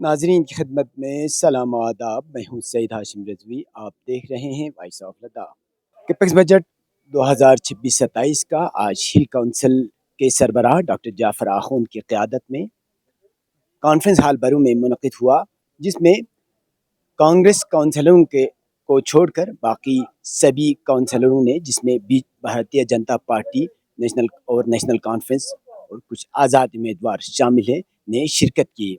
नाजरीन की खिदमत में सलाम आदाब। मैं हूँ सईद हाशिम रिजवी। आप देख रहे हैं वॉइस ऑफ लद्दाख। किपेक्स बजट 2026-27 का आज हिल काउंसिल के सरबराह डॉक्टर जाफर आखून की क़यादत में कॉन्फ्रेंस हॉल बरू में मुनक़िद हुआ, जिसमें कांग्रेस काउंसलरों के को छोड़कर बाकी सभी काउंसलरों ने, जिसमें बीच Bharatiya Janata party, national conference और कुछ आज़ाद उम्मीदवार शामिल हैं, ने शिरकत की।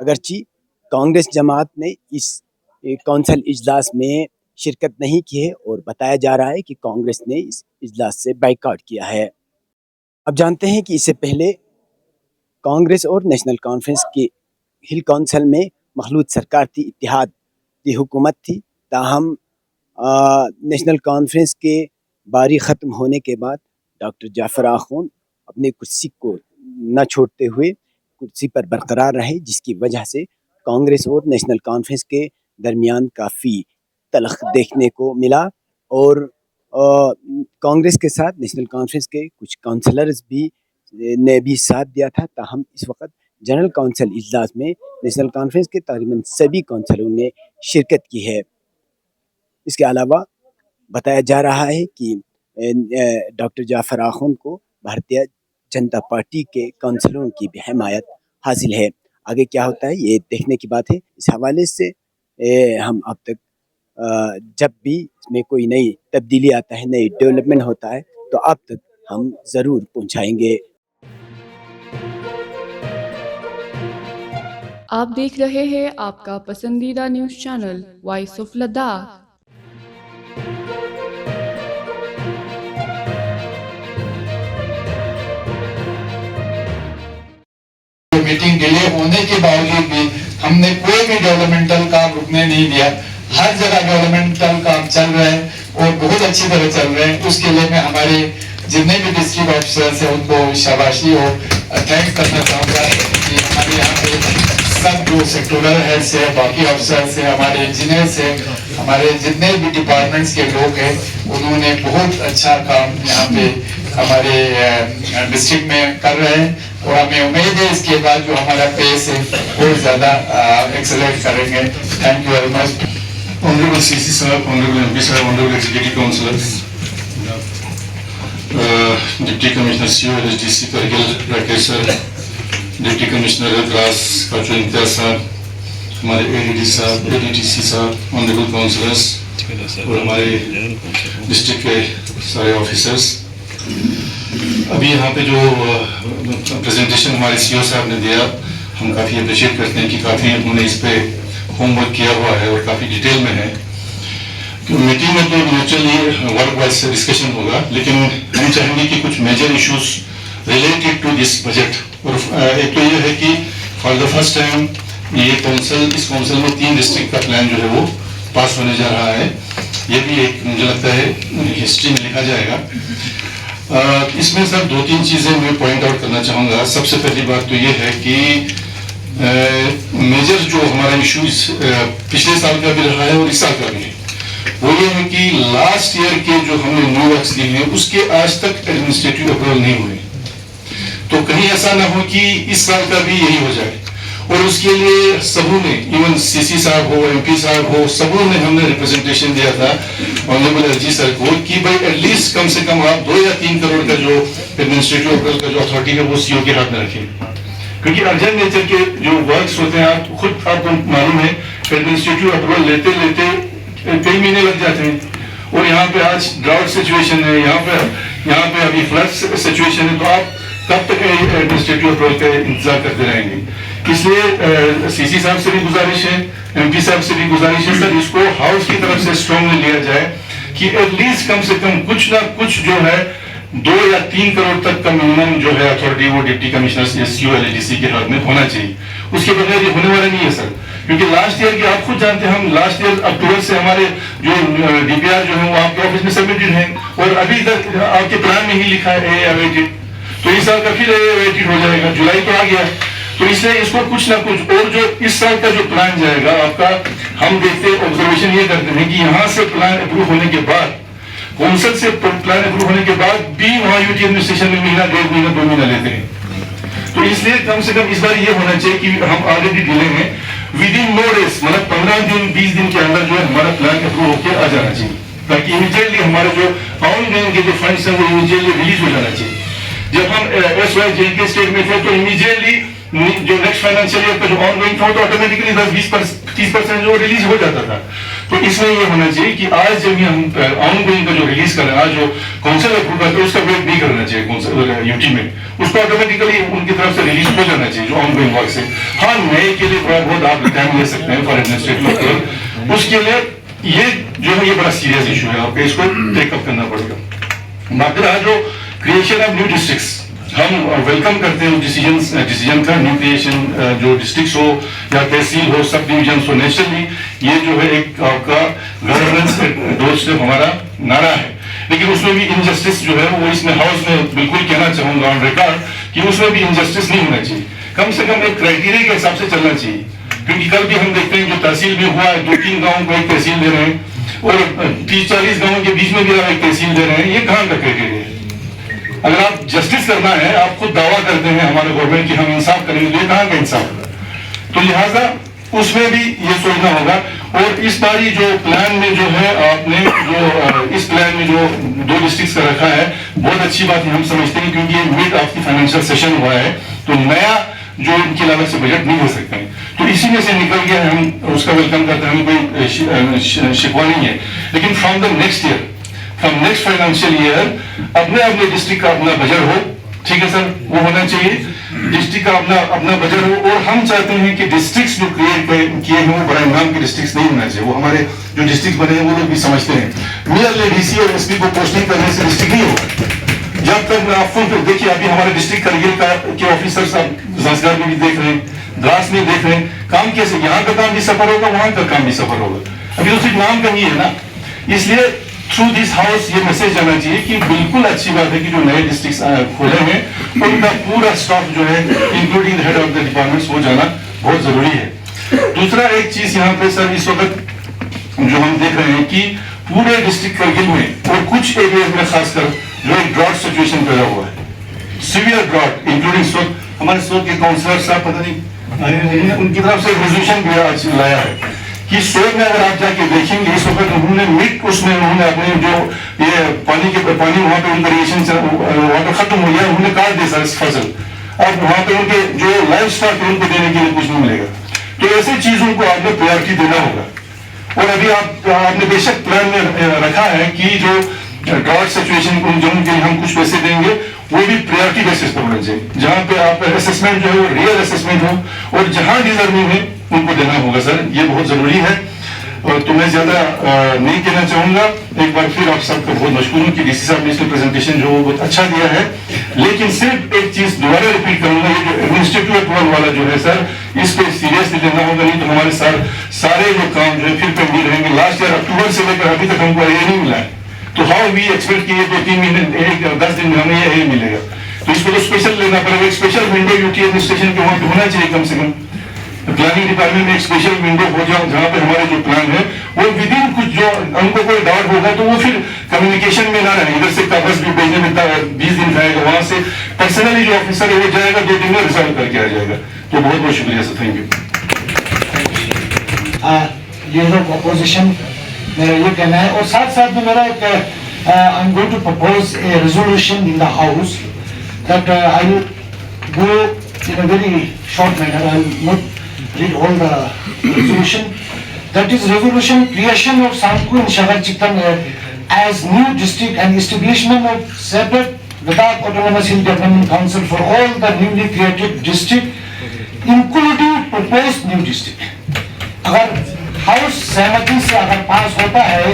अगरचे कांग्रेस जमात ने इस कौंसल इजलास में शिरकत नहीं की है और बताया जा रहा है कि कांग्रेस ने इस इजलास से बाइकआउट किया है। अब जानते हैं कि इससे पहले कांग्रेस और नेशनल कॉन्फ्रेंस के हिल काउंसिल में मखलूत सरकार थी, इत्तेहाद की हुकूमत थी। ताहम नेशनल कॉन्फ्रेंस के बारी ख़त्म होने के बाद डॉक्टर जाफर आखून अपनी कुर्सी को न छोड़ते हुए कुर्सी पर बरकरार रहे, जिसकी वजह से कांग्रेस और नेशनल कॉन्फ्रेंस के दरमियान काफ़ी तलख देखने को मिला और कांग्रेस के साथ नेशनल कॉन्फ्रेंस के कुछ काउंसलर्स ने भी साथ दिया था। ताहम इस वक्त जनरल काउंसिल इजलास में नेशनल कॉन्फ्रेंस के तकरीबन सभी काउंसलरों ने शिरकत की है। इसके अलावा बताया जा रहा है कि डॉक्टर जाफर आखून को भारतीय जनता पार्टी के काउंसलरों की भी हिमायत हासिल है। आगे क्या होता है ये देखने की बात है। इस हवाले से हम अब तक जब भी इसमें कोई नई तब्दीली आता है, नई डेवलपमेंट होता है, तो अब तक हम ज़रूर पहुंचाएंगे। आप देख रहे हैं आपका पसंदीदा news channel voice of Ladakh. Meeting delay होने के बावजूद भी हमने कोई भी डेवलपमेंटल काम रुकने नहीं दिया। हर जगह डेवलपमेंटल काम चल रहे हैं और बहुत अच्छी तरह चल रहे हैं। उसके लिए मैं हमारे जितने भी डिस्ट्रिक्ट ऑफिसर्स हैं उनको शाबाशी और थैंक्स करना चाहूँगा कि हमारे यहाँ पे सब जो सेक्टोरल हेड्स है, बाकी ऑफिसर्स हैं, हमारे इंजीनियर्स हैं, हमारे जितने भी डिपार्टमेंट्स के लोग हैं, उन्होंने बहुत अच्छा काम यहाँ पे हमारे डिस्ट्रिक्ट में कर रहे हैं और हमें उम्मीद है इसके बाद जो हमारा पेस है बहुत ज़्यादा एक्सेलेंट करेंगे। Thank you very much. Honorable CC Sahab, Honorable MP Sahab, Honorable Executive Councillors, Deputy Commissioner CO LSDC Kargil Rakesh sir, Deputy Commissioner Health Kachu Imtiaz sahab, हमारे ADD साहब, ADTC साहब, Honorable Councillors और हमारे डिस्ट्रिक्ट के सारे ऑफिसर्स। अभी यहाँ पे जो प्रेजेंटेशन हमारे CO साहब ने दिया, हम काफ़ी अप्रिशिएट करते हैं कि काफ़ी उन्होंने इस पे होमवर्क किया हुआ है और काफ़ी डिटेल में है। मीटिंग में तो नेचुरली वर्क वाइज डिस्कशन होगा, लेकिन हम चाहेंगे कि कुछ major issues related to this budget. और एक तो ये है कि फॉर द फर्स्ट टाइम ये इस काउंसिल में 3 डिस्ट्रिक्ट का प्लान जो है वो पास होने जा रहा है। ये भी एक मुझे लगता है हिस्ट्री में लिखा जाएगा। इसमें सर 2-3 चीज़ें मैं पॉइंट आउट करना चाहूँगा। सबसे पहली बात तो ये है कि मेजर जो हमारा इश्यूज पिछले साल का भी रहा है और इस साल का भी है, वो ये है कि लास्ट ईयर के जो हमने न्यू वर्क्स लिए हैं उसके आज तक एडमिनिस्ट्रेटिव अप्रूवल नहीं हुए। तो कहीं ऐसा ना हो कि इस साल का भी यही हो जाए। और उसके लिए सबों ने, इवन CC साहब हो, MP साहब हो, सबों ने हमने रिप्रेजेंटेशन दिया था ऑनरेबल LG सर को कि भाई एटलीस्ट कम से कम आप 2 या 3 करोड़ का जो एडमिनिस्ट्रेटिव अप्रूवल का जो अथॉरिटी है वो CO के हाथ में रखें। क्योंकि अर्जेंट नेचर के जो वर्क्स होते हैं, आपको मालूम है, एडमिनिस्ट्रेटिव अप्रूवल लेते कई महीने लग जाते हैं। और यहाँ पे आज ड्राउट सिचुएशन है, यहाँ पे अभी फ्लड सिचुएशन है, तो आप कब तक एडमिनिस्ट्रेटिव अप्रूवल का इंतजार करते रहेंगे। इसलिए CC साहब से भी गुजारिश है, MP साहब से भी गुजारिश है, सर इसको हाउस की तरफ से स्ट्रांगली लिया जाए कि एटलीस्ट कम से कम कुछ ना कुछ जो है 2 या 3 करोड़ तक का मिनिमम जो है अथॉरिटी वो डिप्टी कमिश्नर SCO LADC के हाथ में होना चाहिए। उसके बगैर ये होने वाला नहीं है सर। क्योंकि लास्ट ईयर की आप खुद जानते हैं, हम लास्ट ईयर अक्टूबर से हमारे जो DPR जो है वो आपके ऑफिस में सबमिटेड है और अभी तक आपके प्लान में ही लिखा है awaited। तो इस साल का फिर awaited हो जाएगा, जुलाई तो आ गया। तो इसलिए इसको कुछ ना कुछ, और जो इस साल का जो प्लान जाएगा आपका, हम देखते ऑब्जर्वेशन ये करते हैं कि यहाँ से प्लान अप्रूव होने के बाद, काउंसिल से प्लान अप्रूव होने के बाद भी वहाँ UT एडमिनिस्ट्रेशन में महीना, 1.5 महीना, 2 महीना लेते हैं। तो इसलिए कम से कम इस बार ये होना चाहिए कि हम ऑलरेडी डिले हैं, विद इन नो डेज, मतलब 15 दिन 20 दिन के अंदर जो है हमारा प्लान अप्रूव होकर आ जाना चाहिए, ताकि इमीडिएटली हमारे जो ऑनगोइंग के जो फंड्स हैं वो इमीडिएटली रिलीज हो जाना चाहिए। जब हम SYJK स्टेट में थे तो इमीडिएटली जो नेक्स्ट फाइनेंशियल ईयर का जो ऑनगोइंग था तो ऑटोमेटिकली 10-20-30% जो रिलीज हो जाता था। तो इसमें ये होना चाहिए कि आज जब हम ऑनगोइंग का जो रिलीज कर रहे हैं, आज जो काउंसिल अप्रूव करते हैं उसका वेट नहीं करना चाहिए यूटी में, उसको ऑटोमेटिकली उनकी तरफ से रिलीज हो जाना चाहिए जो ऑनगोइंग वर्क से। हाँ, नए के लिए थोड़ा बहुत आप टाइम ले सकते हैं फॉर एडमिनिस्ट्रेटिव, उसके लिए ये जो है ये बड़ा सीरियस इशू है, आपको इसको टेकअप करना पड़ेगा। बाकी रहा जो क्रिएशन ऑफ न्यू डिस्ट्रिक्ट्स, हम वेलकम करते हैं डिसीजन का, न्यू क्रिएशन जो डिस्ट्रिक्ट्स हो या तहसील हो, सब डिवीजन हो, नेशनली ये जो है एक आपका गवर्नेंस डोरस्टेप हमारा नारा है। लेकिन उसमें भी इनजस्टिस जो है वो इसमें हाउस में बिल्कुल कहना चाहूंगा ऑन रिकॉर्ड कि उसमें भी इनजस्टिस नहीं होना चाहिए, कम से कम एक क्राइटेरिया के हिसाब से चलना चाहिए। क्योंकि कल भी हम देखते हैं जो तहसील में हुआ है, 2-3 गाँव को एक तहसील दे रहे हैं और 30-40 गाँव के बीच में भी आप एक तहसील दे रहे हैं, ये कहाँ का क्राइटेरिया है? अगर आप जस्टिस करना है, आप खुद दावा करते हैं हमारे गवर्नमेंट की हम इंसाफ करेंगे, तो ये कहाँ का इंसाफ है? तो लिहाजा उसमें भी ये सोचना होगा। और इस बारी जो प्लान में जो है आपने जो इस प्लान में जो 2 डिस्ट्रिक्ट्स का रखा है, बहुत अच्छी बात है, हम समझते हैं क्योंकि ये mid of the financial session हुआ है, तो नया जो इनके अलावा से बजट नहीं हो सकते हैं, तो इसी में से निकल गया है, हम उसका वेलकम करते हैं, हमें कोई शिकवा नहीं है। लेकिन from the next year, from next financial year अपने अपने डिस्ट्रिक्ट का अपना बजट हो, ठीक है सर, वो होना चाहिए, डिस्ट्रिक्ट का अपना बजट हो। और हम चाहते हैं कि डिस्ट्रिक्ट्स जो क्रिएट किए हैं वो बड़े नाम के डिस्ट्रिक्ट्स नहीं होना चाहिए, वो हमारे जो डिस्ट्रिक्ट बने हैं वो लोग भी समझते हैं मेयरली डीसी और एसपी को पोस्टिंग करने से डिस्ट्रिक्ट नहीं होगा। जब तक आप फुल देखिए, अभी हमारे डिस्ट्रिक्ट करगिल के ऑफिसर्स आप संस्कार में भी देख रहे हैं, द्रास में देख रहे हैं, काम कैसे, यहाँ का काम भी सफर होगा, वहां का काम भी सफर होगा, अभी तो सिर्फ नाम का ही है ना। इसलिए थ्रू दिस हाउस ये मैसेज जाना चाहिए कि बिल्कुल अच्छी बात है कि जो नए डिस्ट्रिक्ट खोले हैं उनका पूरा स्टाफ जो है including head of the departments वो जाना बहुत जरूरी है। दूसरा एक चीज यहाँ पे सर इस वक्त जो हम देख रहे हैं कि पूरे डिस्ट्रिक्ट करगिल में और कुछ एरियाज में खासकर जो एक ड्रॉट सिचुएशन पैदा हुआ है, सीवियर ड्रॉट, इंक्लूडिंग हमारे सोच के काउंसलर साहब पता नहीं उनकी तरफ से रेजोल्यूशन भी आज लाया है कि सोच में अगर आप जाके देखेंगे इस वक्त उन्होंने मिड उसमें उन्होंने अपने जो ये पानी वहाँ पे उनका रिएक्शन वहाँ पे खत्म हो गया, उन्होंने काट दिया सारी फसल, अब वहाँ पे उनके जो लाइफ स्टॉक उनको देने के लिए कुछ नहीं मिलेगा। तो ऐसे चीजों को आपने प्रायोरिटी देना होगा। और अभी आपने बेशक प्लान में रखा है कि जो ड्रॉट सिचुएशन को जो उनके हम कुछ पैसे देंगे वो भी प्रायोरिटी बेसिस पर होना चाहिए, जहाँ पे आप असेसमेंट जो है वो रियल असेसमेंट हो और जहाँ डिजर्विंग है उनको देना होगा सर, ये बहुत जरूरी है। और तो मैं ज्यादा नहीं कहना चाहूंगा, एक बार फिर आप सबका बहुत मशहूर हूँ कि डीसी साहब ने इसमें प्रेजेंटेशन जो बहुत अच्छा दिया है। लेकिन सिर्फ एक चीज दोबारा रिपीट करूंगा, ये जो एडमिनिस्ट्रेटिव अप्रूवल वाला जो है सर, इस पे सीरियसली लेना होगा, नहीं तो हमारे सारे जो काम जो है फिर पेंडिंग रहेंगे। लास्ट ईयर अक्टूबर से लेकर अभी तक हमको ये नहीं मिला है, तो हाउ वी एक्सपेक्ट कि ये 2-3 महीने 10 दिन में हमें ये मिलेगा, तो इसको तो स्पेशल लेना पड़ेगा। एक स्पेशल विंडो यूटी एडमिनिस्ट्रेशन के वहाँ पे होना चाहिए, कम से कम प्लानिंग डिपार्टमेंट में एक स्पेशल विंडो हो जाए जहाँ पे हमारे जो प्लान है वो विद इन कुछ जो हमको कोई डाउट होगा तो वो फिर कम्युनिकेशन में ना रहे, इधर से कागज भी भेजने में 20 दिन जाएगा, वहां से पर्सनली जो ऑफिसर है वो जाएगा, 2 दिन में रिजॉल्व करके आ जाएगा। तो बहुत बहुत शुक्रिया sir, thank you. Leader of opposition मेरा ये कहना है, और साथ साथ में मेरा एक I am going to propose a resolution in the house that I will go in a very short manner. I will not read all the resolution. That is resolution creation of Sangku and Shagar Chiktan as new district and establishment of separate without autonomous independent council for all the newly created district, including proposed new district. अगर house सहमति से अगर पास होता है,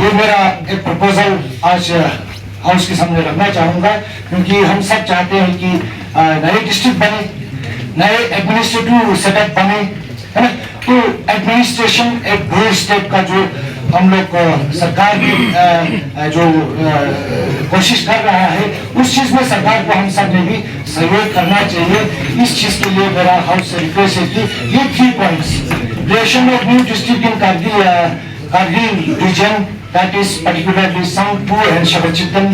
ये मेरा एक proposal आज हाउस के सामने रखना चाहूंगा, क्योंकि हम सब चाहते हैं कि नए डिस्ट्रिक्ट बने, नए एडमिनिस्ट्रेटिव सेटअप बने, है ना। तो एडमिनिस्ट्रेशन एक डोर स्टेप का जो हम लोग सरकार की जो कोशिश कर रहा है, उस चीज में सरकार को हम सब ने भी सहयोग करना चाहिए। इस चीज के लिए मेरा हाउस से रिक्वेस्ट है कि ये 3 points, creation of new district in Kargil region, that is particularly Sangpur and Shagar Chiktan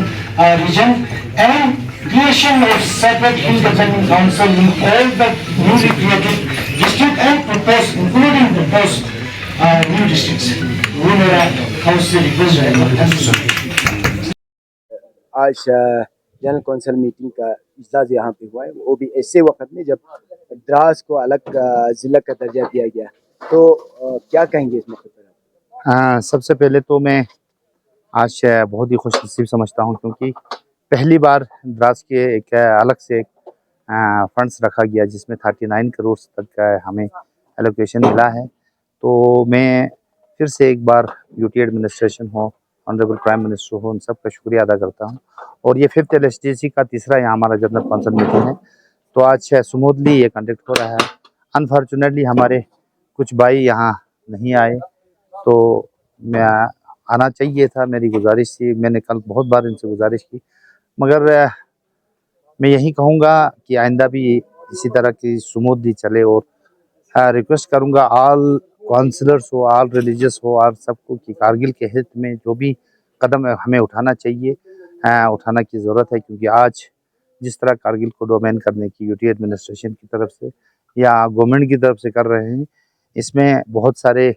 region, and creation of separate independent council in all the newly created district and proposed, including proposed new districts. वो मेरा house से request रहेगा। Thank you sir. आज general council meeting का इजलास यहाँ पे हुआ है, वो भी ऐसे वक्त में जब द्रास को अलग ज़िला का दर्जा दिया गया, तो क्या कहेंगे इस मौके पर? सबसे पहले तो मैं आज बहुत ही खुशनसीब समझता हूँ, क्योंकि पहली बार द्रास के एक अलग से फंड्स रखा गया जिसमें 39 करोड़ तक हमें एलोकेशन मिला है। तो मैं फिर से एक बार यूटी एडमिनिस्ट्रेशन हो, ऑनरेबल प्राइम मिनिस्टर हो, उन सब का शुक्रिया अदा करता हूँ। और ये 5th LSDC का तीसरा यहाँ हमारा जनरल कौंसिल मीटिंग है, तो आज स्मूथली ये कंडक्ट हो रहा है। अनफॉर्चुनेटली हमारे कुछ भाई यहाँ नहीं आए, तो मैं आना चाहिए था, मेरी गुजारिश थी, मैंने कल बहुत बार इनसे गुजारिश की, मगर मैं यही कहूँगा कि आइंदा भी इसी तरह की स्मूथली चले। और रिक्वेस्ट करूँगा ऑल काउंसलर्स हो, ऑल रिलीजियस हो, और सबको कि कारगिल के हित में जो भी कदम हमें उठाना चाहिए, उठाना की ज़रूरत है, क्योंकि आज जिस तरह कारगिल को डोमेन करने की यूटी एडमिनिस्ट्रेशन की तरफ से या गवर्नमेंट की तरफ से कर रहे हैं, इसमें बहुत सारे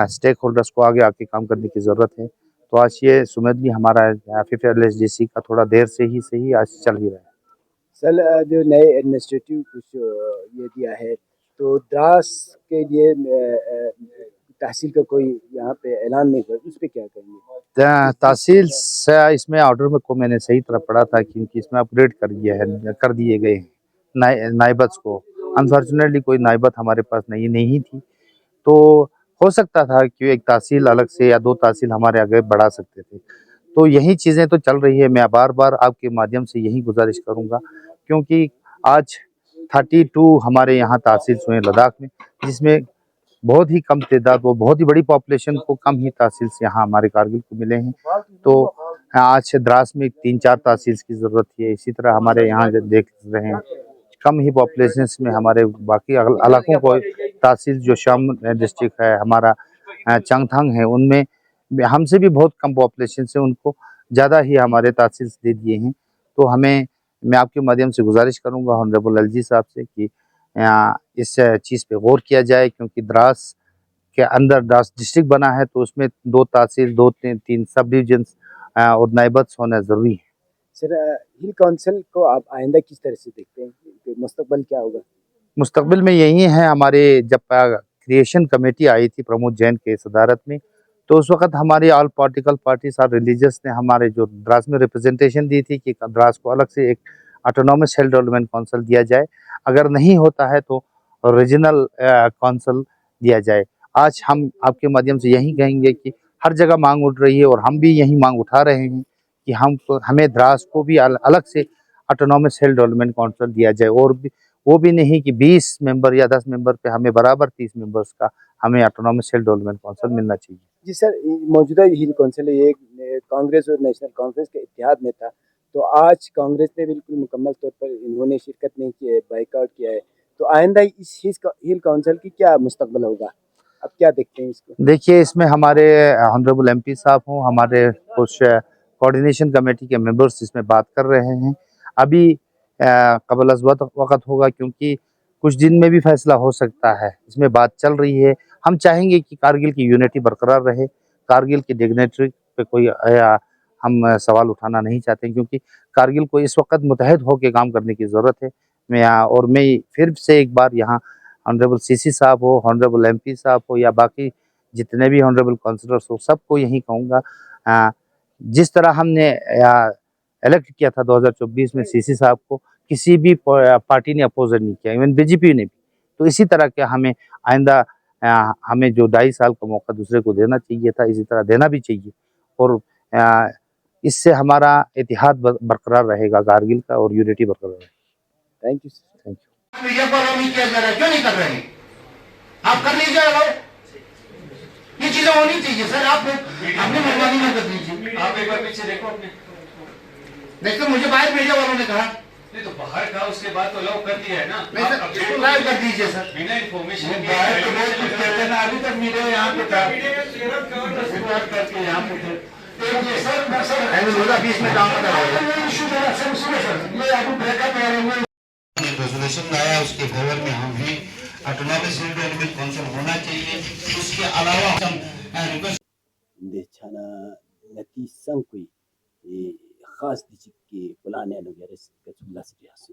स्टेक होल्डर्स को आगे आके काम करने की ज़रूरत है। तो आज ये सुमेधली हमारा 5th LSDC का थोड़ा देर से ही सही आज चल ही रहा है। सर, जो नए एडमिनिस्ट्रेटिव कुछ ये दिया है, तो द्रास के लिए तहसील का कोई यहाँ पे ऐलान नहीं हुआ, उस पर क्या कहेंगे? तहसील से इसमें ऑर्डर में को मैंने सही तरह पढ़ा था, क्योंकि इसमें अपग्रेड कर दिए गए हैं नाइबत को। अनफॉर्चुनेटली कोई नाइबत हमारे पास नहीं थी, तो हो सकता था कि एक तहसील अलग से या 2 तहसील हमारे आगे बढ़ा सकते थे। तो यही चीज़ें तो चल रही है। मैं बार बार आपके माध्यम से यही गुजारिश करूँगा, क्योंकि आज 32 हमारे यहाँ तहसील हुए लद्दाख में, जिसमें बहुत ही कम तादाद, वो बहुत ही बड़ी पॉपुलेशन को कम ही तहसील से यहाँ हमारे कारगिल को मिले हैं। तो आज द्रास में 3-4 तहसील की ज़रूरत है। इसी तरह हमारे यहाँ देख रहे हैं कम ही पॉपुलेशन में हमारे बाकी इलाकों को तहसील जो शाम डिस्ट्रिक्ट है हमारा चंगथांग है, उनमें हमसे भी बहुत कम पॉपुलेशन से उनको ज़्यादा ही हमारे तहसील दे दिए हैं। तो मैं आपके माध्यम से गुजारिश करूंगा ऑनरेबल एलजी साहब से कि इस चीज़ पे गौर किया जाए, क्योंकि द्रास के अंदर द्रास डिस्ट्रिक्ट बना है, तो उसमें 2 तहसील, 2-3 सब डिविजन्स और नाइबत्स होना ज़रूरी है। सर, हिल काउंसिल को आप आइंदा किस तरह से देखते हैं, मुस्तकबिल क्या होगा? मुस्तकबिल में यही है, हमारे जब क्रिएशन कमेटी आई थी प्रमोद जैन के सदारत में, तो उस वक्त हमारी ऑल पॉलिटिकल पार्टीज और रिलीजियस ने हमारे जो द्रास में रिप्रेजेंटेशन दी थी कि द्रास को अलग से एक ऑटोनॉमस सेल्फ डेवलपमेंट काउंसिल दिया जाए, अगर नहीं होता है तो रीजनल काउंसिल दिया जाए। आज हम आपके माध्यम से यही कहेंगे कि हर जगह मांग उठ रही है और हम भी यही मांग उठा रहे हैं कि हमें द्रास को भी अलग से ऑटोनॉमस सेल्फ डेवलपमेंट काउंसिल दिया जाए, और वो भी नहीं कि 20 मेंबर या 10 मेंबर पे, हमें बराबर 30 मेंबर्स का हमें ऑटोनॉमस सेल्फ डेवलपमेंट काउंसिल मिलना चाहिए। जी सर, मौजूदा हिल काउंसिल ये कांग्रेस और नेशनल कॉन्फ्रेंस के इत्तेहाद में था, तो आज कांग्रेस ने बिल्कुल मुकम्मल तौर पर इन्होंने शिरकत नहीं की है, बाइकआउट किया है, तो आइंदा इस हिल काउंसिल की क्या मुस्तकबिल होगा, अब क्या देखते हैं इसको? देखिए, इसमें हमारे ऑनरेबल MP साहब हों, हमारे कुछ कोऑर्डिनेशन कमेटी के मेंबर्स इसमें बात कर रहे हैं। अभी कबल अज़ वक्त होगा, क्योंकि कुछ दिन में भी फैसला हो सकता है, इसमें बात चल रही है। हम चाहेंगे कि कारगिल की यूनिटी बरकरार रहे, कारगिल की डिग्निटरी पे कोई हम सवाल उठाना नहीं चाहते, क्योंकि कारगिल को इस वक्त मुतहद होकर काम करने की ज़रूरत है। मैं फिर से एक बार यहाँ ऑनरेबल CC साहब हो, ऑनरेबल MP साहब हो, या बाकी जितने भी ऑनरेबल काउंसलर्स हो, सबको यही कहूँगा, जिस तरह हमने इलेक्ट किया था 2024 में CC साहब को, किसी भी पार्टी ने अपोज नहीं किया, इवन BJP ने भी। तो इसी तरह के हमें आइंदा हमें जो 2.5 साल का मौका दूसरे को देना चाहिए था, इसी तरह देना भी चाहिए, और इससे हमारा इतिहाद बरकरार रहेगा कारगिल का, और यूनिटी बरकरार रहेगा। Thank you sir. Thank you. Media को अलाउ नहीं किया जा रहा है, क्यों नहीं कर रहे हैं? आप कर लीजिए अलाउ, ये चीजें होनी चाहिए सर। आप अपनी मेहरबानी ना कर लीजिए। आप एक बार पीछे देखो अपने। नहीं तो मुझे बाहर मीडिया वालों ने कहा, नहीं तो बाहर का उसके बाद तो अलाउ कर दिया है ना। नहीं सर, इसको लाइव कर दीजिए सर। बिना इन्फॉर्मेशन बाहर तो बहुत कुछ कहते हैं ना, अभी तक मीडिया यहाँ पे था, करके यहाँ पे थे। ये सर बीच में काम कर रहे हैं इशू मेरा सर सुनो सर ये अभी ब्रेकअप है रेजोल्यूशन लाया उसके फेवर में हम भी ऑटोनॉमस एनिमल काउंसिल होना चाहिए उसके अलावा हम request Dechana nati sankui khas dichik ki pulane no yaris katsulas riasu.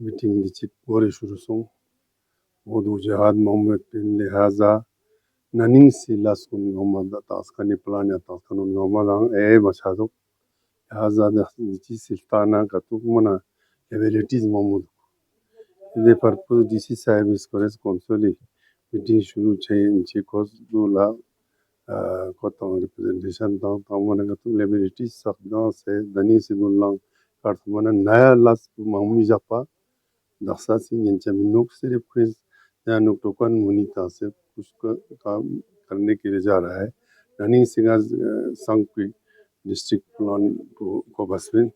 Meeting दिचिक बोरे शुरू सों वोदू जहाद मोहम्मद बिन लिहाजा ननिंग सिला सुन मोहम्मद तास्कनी प्लान या तास्कनुन मोहम्मद बचादो लिहाजा दिची सिल्ताना कतुक मना एबिलिटीज मोहम्मद इधे पर्पस डीसी साहब इस कोरेस कौंसली मीटिंग शुरू चाहिए इनसे कोस दूला कोता रिप्रेजेंटेशन ताऊ मना कतुक एबिलिटीज सकना से दनी से दूला कार्ड मना नया लास्ट मामूली जापा दक्षा सिंह इंचा मिनुक सिर्फ क्विज या नुकतोकन मुनीता से कुछ काम करने के लिए जा रहा है रनिंग सिंगा संक्वी डिस्ट्रिक्ट प्लान को बसविन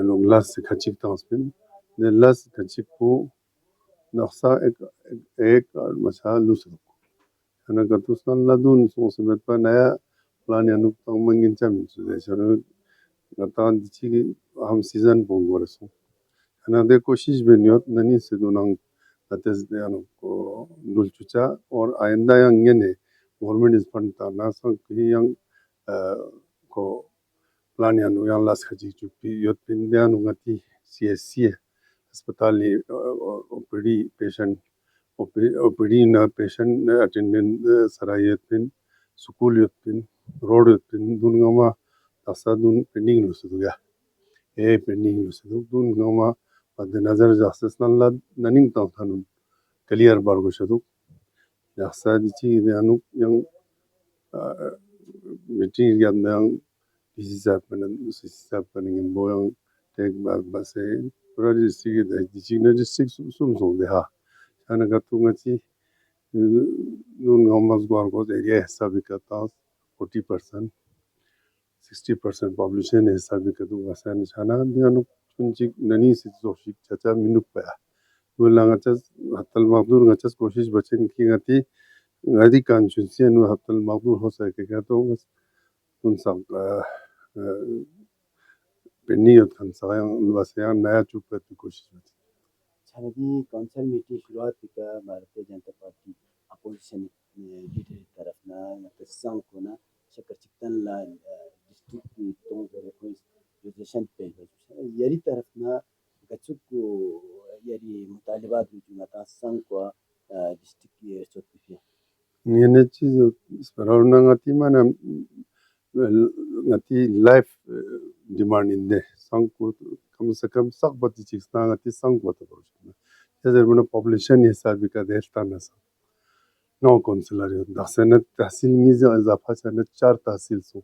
लोगलास से खचिक तास्पिन ने लास खचिक को दक्षा एक मशा लूसलो है ना कतुस्तान लादून सोचमें पर नया प्लान या नुकतों मंगिंचा मिन्चु जैसे नतान दिची हम सीजन पोंगोरसो अनादे कोशिश बेनियोत ननी से दोनों अतेज देयानो को दुलचुचा और आइंदा यंग ने गवर्नमेंट इस फंड ताना संग की यंग को प्लान यानो यंग लास खजी चुपी योत पिंदियानो गति सीएससी अस्पताल ओपीडी पेशेंट ओपीडी ना पेशेंट अटेंडेंट सरायत पिन स्कूल योत पिन रोड योत पिन दुनगमा तसा दुन पेंडिंग लुसुगा पेंडिंग लुसुगा दुनगमा pada nazar jaxas nalla naning taw thanun clear bargo shadu jaxa dichi anu yang meeting yan yang disisa panen boyang tek base pura district dichi na district sum de ha ana gatunga chi nun ngomas gorgo area hesabika ta 40% 60% population hesabika tu asan chana dianu kunci nani से जोशिक चाचा मिनुक पाया वो लांगचस हत्तल मकदूर गचस कोशिश बचन की गति गति conscious नु हत्तल मकदूर हो सकेगा तो बस उन सब पेनियत खन सयां वसयां नया चुप की कोशिश बची छानदी काउंसिल मीटिंग शुरुआत का Bharatiya Janata party opposition leader तरफ ना संघ को ना शकर चिकन ला डिस्ट्रिक्ट तो कोई रिजर्वेशन पे यरी तरफ ना गचुक को यरी मुतालिबात जो ना संघ को डिस्ट्रिक्ट की सोचती है ये ने चीज इस पर और ना गति माना गति लाइफ डिमांड इन दे संघ को कम से कम सब बच्ची चीज ना गति संघ को तो करो जैसे बना पॉपुलेशन हिसाब का देता ना सब नौ काउंसिलर दसन तहसील में जो इजाफा चना 4 तहसील सो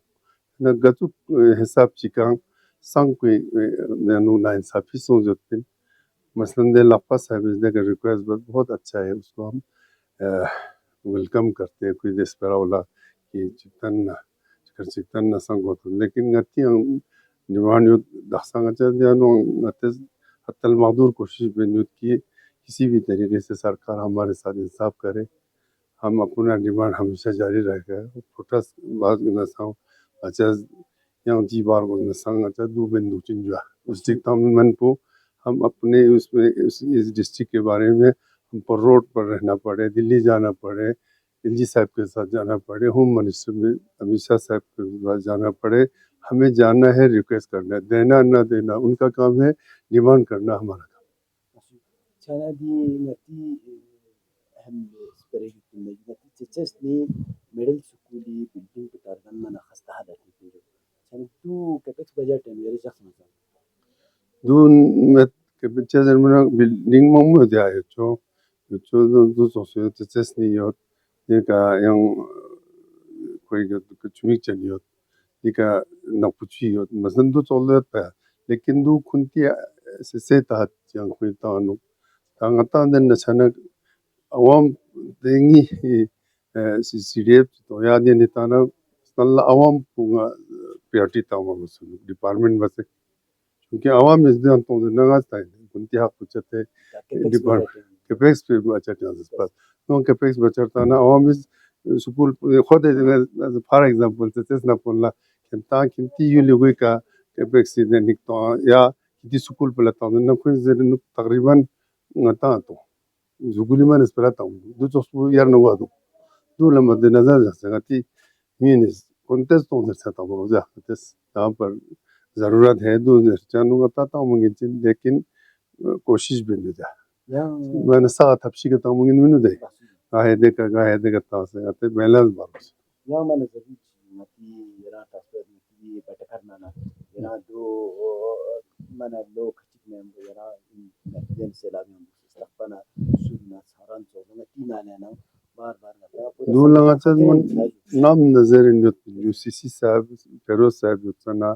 ना गचुक हिसाब चिका संघ को नु ना इंसाफी सोचते मसलन दे लपा साहब का रिक्वेस्ट बहुत अच्छा है उसको हम वेलकम करते हैं कोई देश पर वाला कि चिकन ना संग होता लेकिन गति डिमांड यो दक्षांग चाहते हैं हत्तल मकदूर कोशिश बेनियत की किसी भी तरीके से सरकार हमारे साथ इंसाफ करे हम अपना डिमांड हमेशा जारी रहेगा प्रोटेस्ट बात करना चाहूँ अच्छा yang ji bar ko na sang acha du ben du chin jua district तमिलमन को हम अपने उसमें इस डिस्ट्रिक्ट के बारे में हम पर रोड पर रहना पड़े दिल्ली जाना पड़े एलजी साहब के साथ जाना पड़े होम मिनिस्टर में अमित शाह साहब के साथ जाना पड़े हमें जाना है रिक्वेस्ट करना है देना ना देना उनका काम है डिमांड करना हमारा काम छाना दी नती हम स्पेरेगी नती चचस ने मिडिल स्कूली बिल्डिंग को तारगन मना खस्ता हदा थी तू कैपेक्स बजट है मेरे शख्स में दून में के बच्चे जन्मना बिल्डिंग में दिया है जो दो सोचे चचस नहीं हो ये का yang कोई का चुमिक चलियो ये का नपुची हो मसन दो चलते पे लेकिन दो खुंती से ताहत yang कोई तानु तांगता दिन नचना अवाम देंगी सीसीडीएफ तो याद ये निताना नल्ला अवाम पुंगा प्याटी तामा बस डिपार्टमेंट बस क्योंकि आवाम इस दिन तो नगाज था कुंती हाक बचते कैपेक्स पे बचते हैं तो कैपेक्स बचता ना आवाम इस स्कूल खुद फॉर एग्जांपल तेस ना पोला किंता किंती युली का कैपेक्स ने निकता या किंती स्कूल पे लता ना कोई जरूर तकरीबन ngata to zuguli man espera ta du to su yar no wadu du la mad nazar jagati minis contest to se ta bo ja tes ta par जरूरत है दो चानू बताता हूँ मुझे लेकिन कोशिश भी नहीं जा मैंने साथ हफ्सी के ताऊ मुझे नहीं दे गाहे दे करता हूँ से आते बैलेंस बारों से या मैंने जरूर मती यरा तस्वीर मती बेटा करना ना यरा दो मैंने लोग में यरा दिन से लाभ में इस्तेमाल सुनना सारांश हो गया तीन आने ना बार दो लगा चल नाम नजर इन सीसी साहब फेरोज साहब जुतना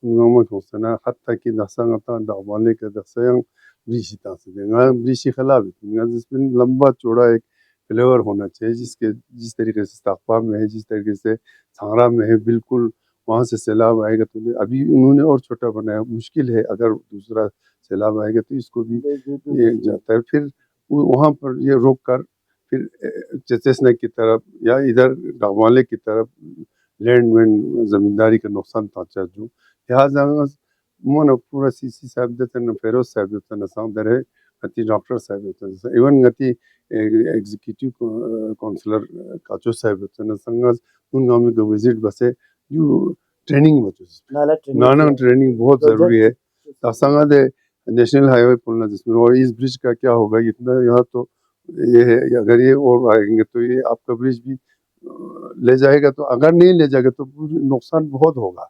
ngama khosana hatta ki dasanga ta dawale ke dasayang ब्रिशी तांगा ब्रिशी खिलाफ जिसमें लंबा चौड़ा एक फ्लेवर होना चाहिए जिस तरीके से ताकपा में है जिस तरीके से सांगरा में है बिल्कुल वहाँ से सैलाब आएगा तो अभी उन्होंने और छोटा बनाया मुश्किल है अगर दूसरा सैलाब आएगा तो इसको भी ये जाता है फिर वहाँ पर ये रोक कर फिर चेचेसना की तरफ या इधर डावाले की तरफ लैंड में ज़मींदारी का नुकसान पहुँचा जो लिहाजा मोन पूरा सीसी साहब देते न फेरोज साहब देते न सांदर है गति डॉक्टर साहब देते न इवन गति एग्जीक्यूटिव काउंसलर काचो साहब देते न संगस उन गांव में विजिट बसे जो ट्रेनिंग बचो नाना ट्रेनिंग बहुत जरूरी है तासंगा दे नेशनल हाईवे पुलना जिसमें और इस ब्रिज का क्या होगा इतना यहाँ तो ये है अगर ये और आएंगे तो ये आपका ब्रिज भी ले जाएगा तो अगर नहीं ले जाएगा तो नुकसान बहुत होगा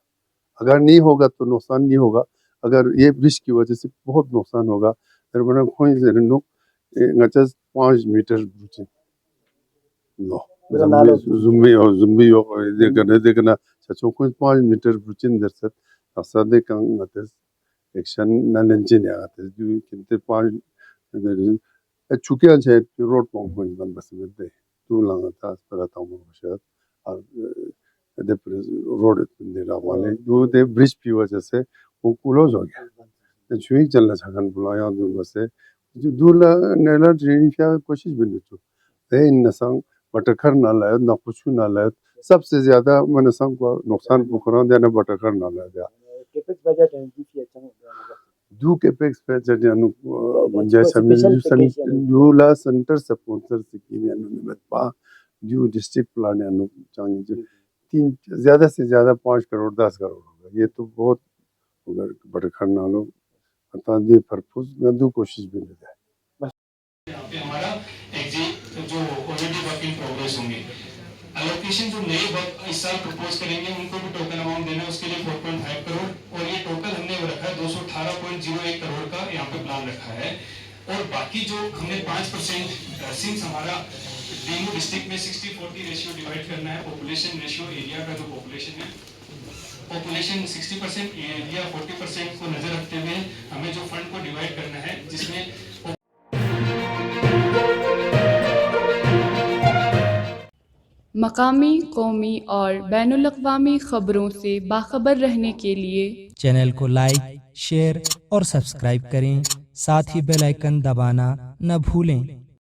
अगर नहीं होगा तो नुकसान नहीं होगा अगर ये ब्रिज की वजह से बहुत नुकसान होगा फिर बना कोई जरूर ngachas 5 मीटर ब्रिज लो जुम्बी हो देखना सचो कोई 5 मीटर ब्रिज दरसत असदे का ngachas एक्शन न लेंचिन आते जो किंते 5 चुके हैं रोड पंप में बन बस में दे तू लगा था पर आता हूँ शायद और दे रोड दे वाले जो दे ब्रिज की वजह से वो क्लोज हो गया तो छुई चलना छगन बुलाया दूर बस से जो दूर नेला ट्रेनिंग क्या कोशिश भी नहीं तो इन नसंग बटखर ना लाया ना कुछ ना लाया सबसे ज्यादा मैंने संग को नुकसान पुकरा देना बटखर ना लाया कैपेक्स बजट है कि अच्छा दो कैपेक्स बजट यानु गुंजाइश हमें जो ला सेंटर स्पॉन्सर स्कीम यानु में पा जो डिस्ट्रिक्ट प्लान यानु चाहिए तीन ज्यादा से ज्यादा 5 करोड़ 10 करोड़ होगा ये तो बहुत होगा बटखर ना लो अता दे परपोज में दो कोशिश भी नहीं है यहाँ पे हमारा जो ऑलरेडी वर्क इन प्रोग्रेस होंगे एलोकेशन जो नए वर्क इस साल प्रपोज करेंगे उनको भी टोकन अमाउंट देना है उसके लिए 4.5 करोड़ और ये टोटल हमने रखा है 218.01 करोड़ का यहाँ पे प्लान रखा है और बाकी जो हमने 5% सिंस हमारा डेंगू डिस्ट्रिक्ट में 60-40 रेशियो डिवाइड करना है पॉपुलेशन रेशियो एरिया का जो पॉपुलेशन है पॉपुलेशन 60% एरिया 40% को नजर रखते हुए हमें जो फंड को डिवाइड करना है जिसमें मकामी, कौमी और बैनुल-अक़वामी खबरों से बाखबर रहने के लिए चैनल को लाइक, शेयर और सब्सक्राइब करें। साथ ही बेल आइकन दबाना न भूलें।